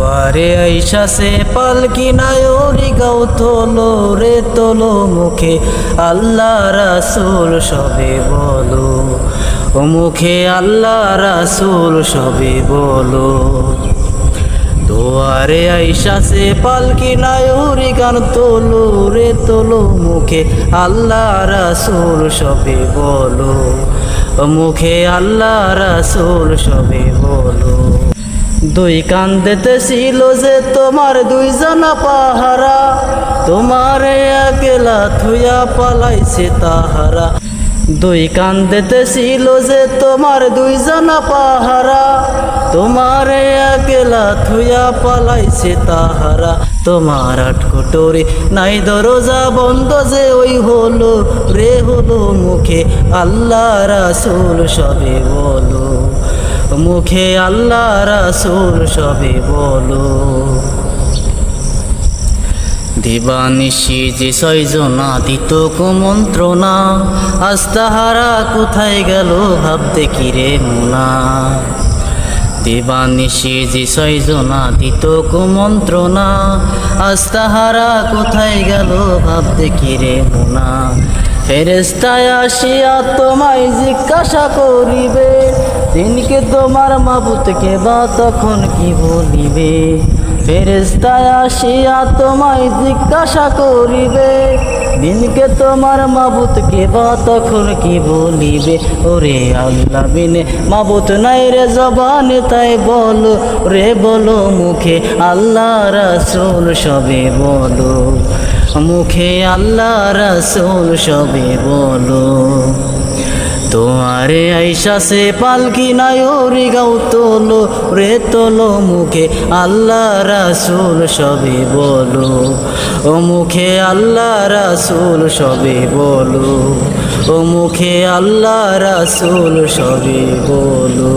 দুয়ারে আইসা সে পালকি নায়রি গাও তোলো রে তোলো মুখে আল্লাহ রাসূল সবে বলো, ও মুখে আল্লাহ রাসূল সবে বলো। দুয়ারে আইসা সে পালকি নায়রি গান তোলো রে তোলো মুখে আল্লাহ রাসূল সবে বলো, ও মুখে আল্লাহ রাসূল সবে বলো। দুই কান্দেতে ছিল যে তোমার দুইজনা পাহারা, তোমারে একলা থুয়া পালাইছে তাহারা। দুই কান্দেতে ছিল যে তোমার দুইজনা পাহারা, তোমারে একলা থুয়া পালাইছে তাহারা। তোমার আটকোটরে নাই দরজা বন্ধ যে ওই হলো রে হলো, মুখে আল্লাহ রাসূল সবে বলো, মুখে আল্লাহ রাসূল সবে বলো। দিবানিশি যে ছয়জনা দিত কুমন্ত্রণা, আজ তাহারা কোথায় গেল ভাবতে কিরে মুনা। দিবানিশি যে ছয়জনা দিত কুমন্ত্রণা, আজ তাহারা কোথায় গেল ভাবতে কিরে মুনা। ফেরেশতায় আসিয়া তোমায় জিজ্ঞাসা করিবে, দিনকে তোমার মাবুতকে বা তখন কি বলিবে। ফেরেশতায় আসিয়া তোমায় জিজ্ঞাসা করিবে, দিনকে তোমার মাবুতকে বা তখন কি বলিবে। ওরে আল্লাহ বিনে মাবুত নাই রে জবানে, তাই বলো রে বলো, মুখে আল্লাহ রাসূল সবে বলো, মুখে আল্লাহ রাসূল সবে বলো। তোমারে আইসা সে পালকি নায়রি গাও তোলো রে তোলো, মুখে আল্লাহ রাসূল সবে বলো, ও মুখে আল্লাহ রাসূল সবে বলো, ও মুখে আল্লাহ রাসূল সবে বলো।